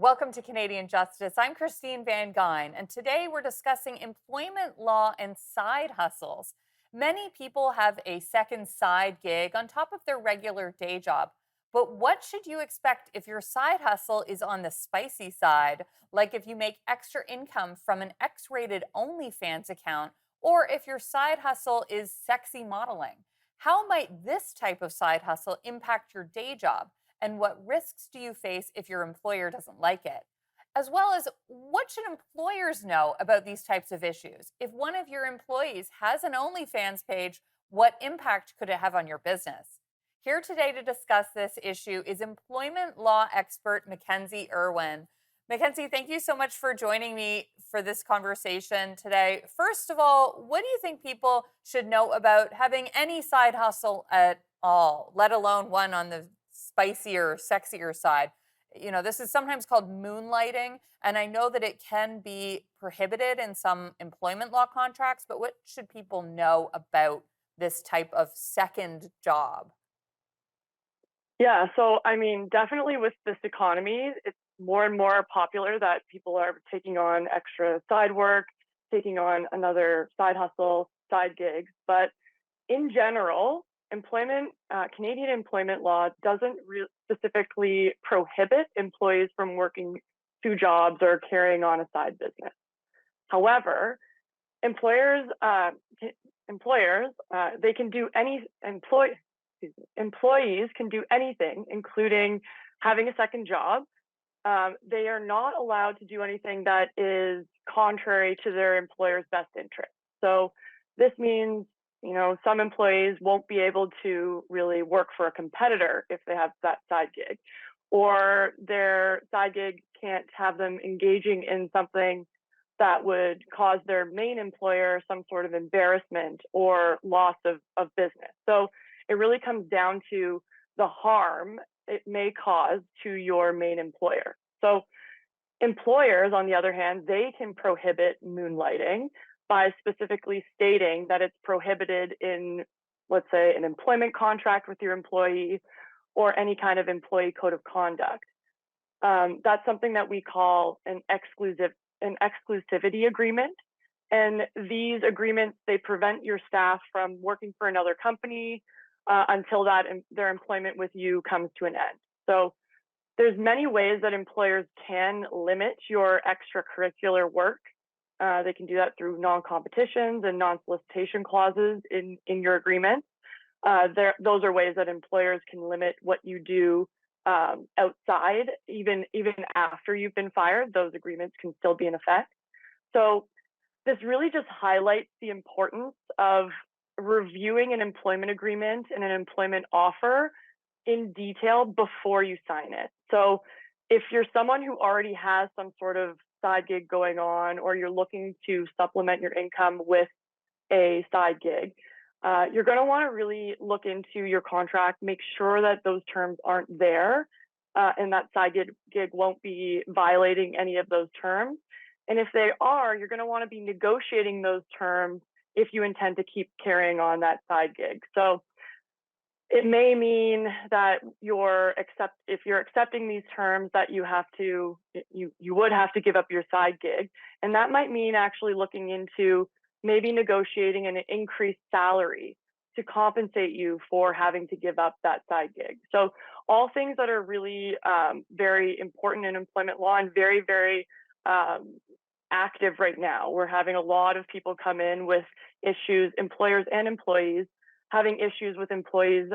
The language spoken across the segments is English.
Welcome to Canadian Justice. I'm Christine Van Gyn, and today we're discussing employment law and side hustles. Many people have a second side gig on top of their regular day job. But what should you expect if your side hustle is on the spicy side, like if you make extra income from an X rated OnlyFans account, or if your side hustle is sexy modeling? How might this type of side hustle impact your day job? And what risks do you face if your employer doesn't like it? As well as what should employers know about these types of issues? If one of your employees has an OnlyFans page, what impact could it have on your business? Here today to discuss this issue is employment law expert Mackenzie Irwin. Mackenzie, thank you so much for joining me for this conversation today. First of all, what do you think people should know about having any side hustle at all, let alone one on the spicier, sexier side? This is sometimes called moonlighting, and I know that it can be prohibited in some employment law contracts, but what should people know about this type of second job? Yeah, so I mean, definitely with this economy, it's more and more popular that people are taking on extra side work, taking on another side hustle, side gigs. But in general, Canadian employment law doesn't specifically prohibit employees from working two jobs or carrying on a side business. However, employers, uh, they can do employees can do anything, including having a second job. They are not allowed to do anything that is contrary to their employer's best interest. So this means, some employees won't be able to really work for a competitor if they have that side gig, or their side gig can't have them engaging in something that would cause their main employer some sort of embarrassment or loss of business. So it really comes down to the harm it may cause to your main employer. So employers, on the other hand, they can prohibit moonlighting by specifically stating that it's prohibited in, let's say, an employment contract with your employee or any kind of employee code of conduct. That's something that we call an exclusivity agreement. And these agreements, they prevent your staff from working for another company until their employment with you comes to an end. So there's many ways that employers can limit your extracurricular work. They can do that through non-competitions and non-solicitation clauses in your agreement. Those are ways that employers can limit what you do outside, even after you've been fired. Those agreements can still be in effect. So this really just highlights the importance of reviewing an employment agreement and an employment offer in detail before you sign it. So if you're someone who already has some sort of side gig going on, or you're looking to supplement your income with a side gig, you're going to want to really look into your contract, make sure that those terms aren't there, and that side gig won't be violating any of those terms. And if they are, you're going to want to be negotiating those terms if you intend to keep carrying on that side gig. So it may mean that if you're accepting these terms, that you would have to give up your side gig. And that might mean actually looking into maybe negotiating an increased salary to compensate you for having to give up that side gig. So all things that are really very important in employment law and very, very active right now. We're having a lot of people come in with issues, employers and employees, having issues with employees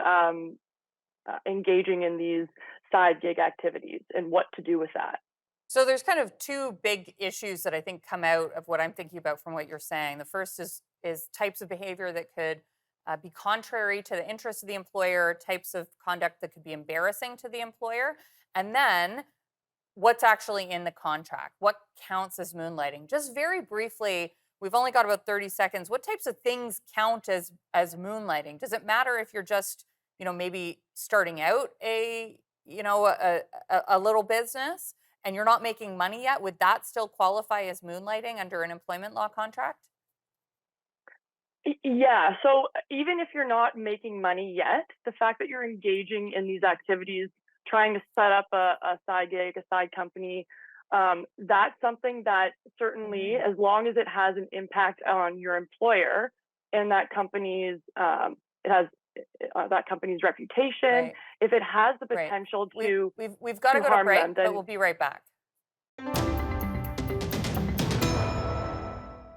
engaging in these side gig activities and what to do with that. So there's kind of two big issues that I think come out of what I'm thinking about from what you're saying. The first is types of behavior that could be contrary to the interests of the employer, types of conduct that could be embarrassing to the employer, and then what's actually in the contract, what counts as moonlighting. Just very briefly, we've only got about 30 seconds. What types of things count as moonlighting? Does it matter if you're just, maybe starting out a little business and you're not making money yet? Would that still qualify as moonlighting under an employment law contract? Yeah, so even if you're not making money yet, the fact that you're engaging in these activities trying to set up a side gig, a side company, that's something that certainly, Mhm. as long as it has an impact on your employer and that company's it has that company's reputation, Right. if it has the Right. potential We to we've got to go to harm them, break, but then we'll be right back.